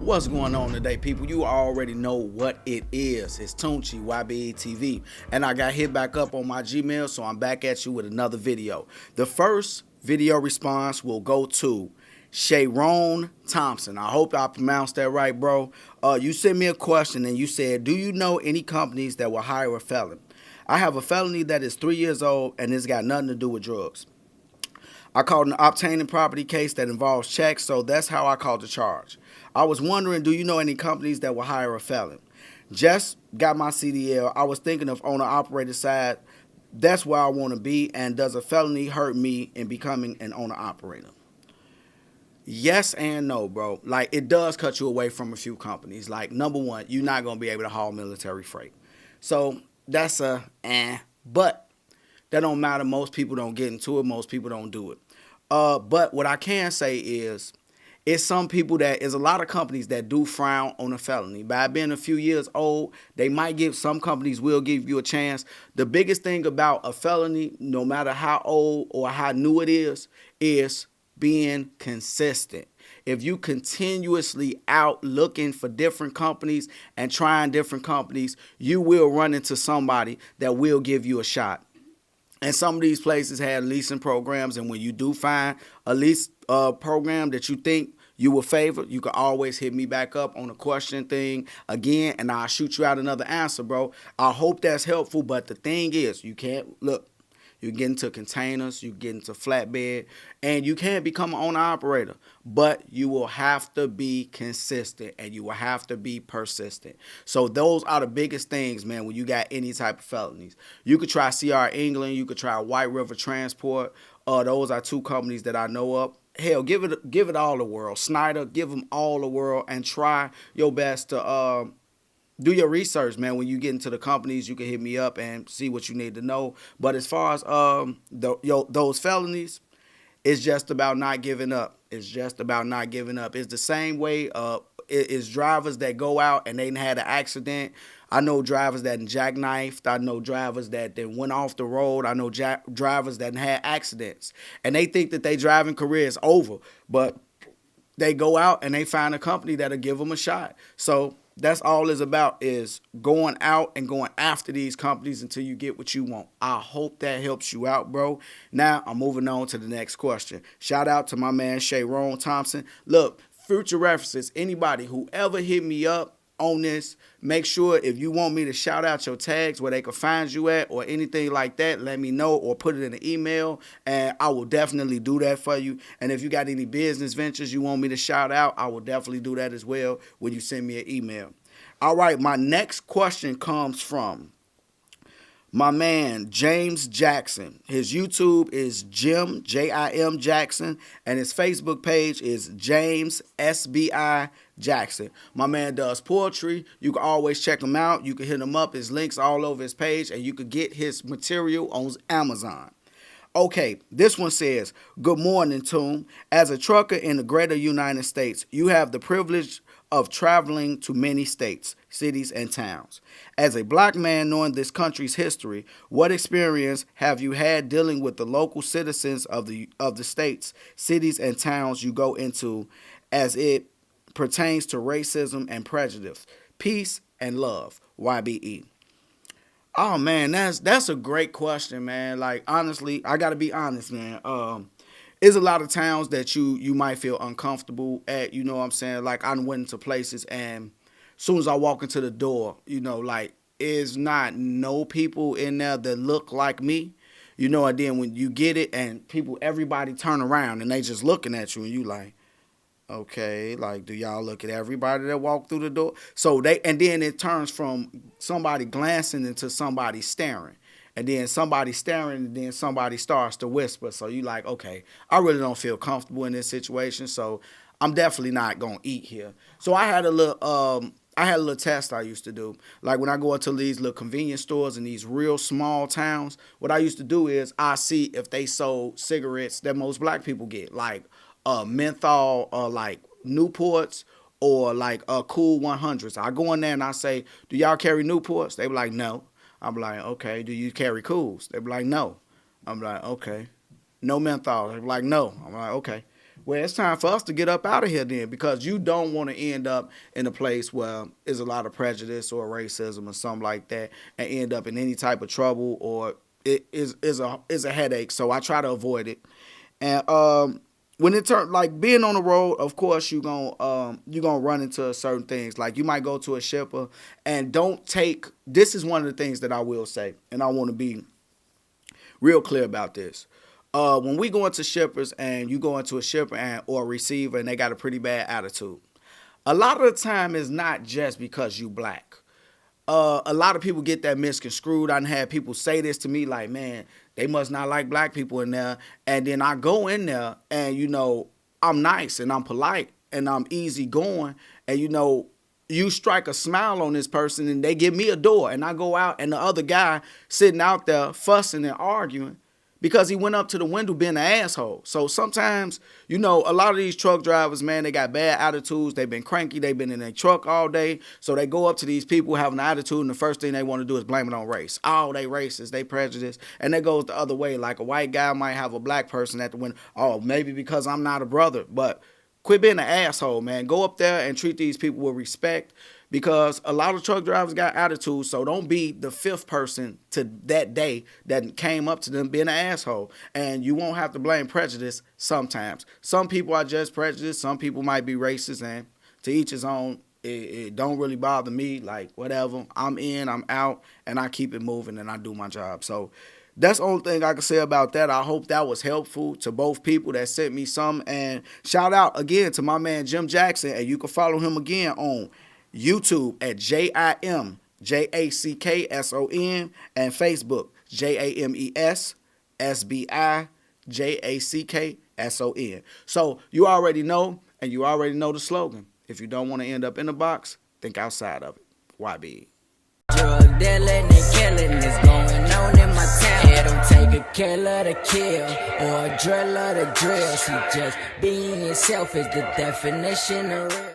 What's going on today, people? You already know what it is. It's Tunchi, YBE TV. And I got hit back up on my Gmail, so I'm back at you with another video. The first video response will go to Sharon Thompson. I hope I pronounced that right, bro. You sent me a question and you said, do you know any companies that will hire a felon? I have a felony that is 3 years old and it's got nothing to do with drugs. I called an obtaining property case that involves checks, so that's how I called the charge. I was wondering, do you know any companies that will hire a felon? Just got my CDL. I was thinking of owner-operator side. That's where I want to be, and does a felony hurt me in becoming an owner-operator? Yes and no, bro. Like, it does cut you away from a few companies. Like, number one, you're not going to be able to haul military freight. So, that's but that don't matter. Most people don't get into it. Most people don't do it. But what I can say is, it's some people that is a lot of companies that do frown on a felony. By being a few years old, they might give, some companies will give you a chance. The biggest thing about a felony, no matter how old or how new it is being consistent. If you continuously out looking for different companies and trying different companies, you will run into somebody that will give you a shot. And some of these places have leasing programs, and when you do find a lease program that you think you will favor, you can always hit me back up on a question thing again, and I'll shoot you out another answer, bro. I hope that's helpful, but the thing is, you can't, look, you get into containers, you get into flatbed, and you can become an owner-operator, but you will have to be consistent, and you will have to be persistent. So those are the biggest things, man, when you got any type of felonies. You could try CR England, you could try White River Transport. Those are two companies that I know of. Hell, give it all the world. Snyder, give them all the world, and try your best to do your research, man. When you get into the companies, you can hit me up and see what you need to know. But as far as those felonies, it's just about not giving up. It's just about not giving up. It's the same way it's drivers that go out and they had an accident. I know drivers that jackknifed. I know drivers that went off the road. I know drivers that had accidents. And they think that their driving career is over. But they go out and they find a company that'll give them a shot. So that's all it's about, is going out and going after these companies until you get what you want. I hope that helps you out, bro. Now, I'm moving on to the next question. Shout out to my man, Sharon Thompson. Look, future references, anybody, whoever hit me up on this, make sure if you want me to shout out your tags where they can find you at or anything like that, let me know or put it in an email, and I will definitely do that for you. And if you got any business ventures you want me to shout out, I will definitely do that as well when you send me an email. All right, my next question comes from my man, James Jackson. His YouTube is Jim, Jim Jackson, and his Facebook page is James SBI Jackson. My man does poetry. You can always check him out. You can hit him up. His links all over his page, and you can get his material on Amazon. Okay, this one says, good morning, Toom. As a trucker in the greater United States, you have the privilege of traveling to many states, cities, and towns. As a black man knowing this country's history, what experience have you had dealing with the local citizens of the states, cities, and towns you go into as it pertains to racism and prejudice? Peace and love, YBE. Oh man, that's a great question, man. Like, honestly, I gotta be honest, man. There's a lot of towns that you might feel uncomfortable at. You know what I'm saying? Like, I went into places, and as soon as I walk into the door, like, is not no people in there that look like me. And then when you get it, and everybody turn around and they just looking at you, and you like, okay, like, do y'all look at everybody that walked through the door? So and then it turns from somebody glancing into somebody staring. And then somebody staring, and then somebody starts to whisper. So you like, okay, I really don't feel comfortable in this situation, so I'm definitely not gonna eat here. So I had a little test I used to do. Like, when I go into these little convenience stores in these real small towns, what I used to do is I see if they sold cigarettes that most black people get, like menthol, like Newports, or like Cool 100s. I go in there and I say, do y'all carry Newports? They be like, no. I'm like, okay, do you carry Cools? They be like, no. I'm like, okay. No menthol. They be like, no. I'm like, okay. Well, it's time for us to get up out of here then, because you don't want to end up in a place where there's a lot of prejudice or racism or something like that, and end up in any type of trouble, or it is a headache. So I try to avoid it. And when it turns like being on the road, of course you gonna run into certain things. Like you might go to a shipper and don't take. This is one of the things that I will say, and I want to be real clear about this. When we go into shippers and you go into a shipper or a receiver and they got a pretty bad attitude, a lot of the time it's not just because you black. A lot of people get that misconstrued. I done had people say this to me like, man, they must not like black people in there. And then I go in there and, I'm nice and I'm polite and I'm easygoing. And, you strike a smile on this person and they give me a door. And I go out and the other guy sitting out there fussing and arguing because he went up to the window being an asshole. So sometimes, a lot of these truck drivers, man, they got bad attitudes. They've been cranky. They've been in their truck all day. So they go up to these people having an attitude, and the first thing they want to do is blame it on race. Oh, they racist. They prejudiced. And that goes the other way. Like a white guy might have a black person at the window. Oh, maybe because I'm not a brother. But quit being an asshole, man. Go up there and treat these people with respect, because a lot of truck drivers got attitude. So don't be the fifth person to that day that came up to them being an asshole. And you won't have to blame prejudice sometimes. Some people are just prejudiced. Some people might be racist, and to each his own. It don't really bother me. Like, whatever. I'm in, I'm out, and I keep it moving, and I do my job. So that's the only thing I can say about that. I hope that was helpful to both people that sent me some. And shout out again to my man Jim Jackson. And you can follow him again on YouTube at JimJackson and Facebook JamesSBIJackson. So you already know, and you already know the slogan. If you don't want to end up in the box, think outside of it. YB. Drug dealing and killing is going on in my town. It don't take a killer to kill or a driller to drill. See, just being yourself is the definition of real.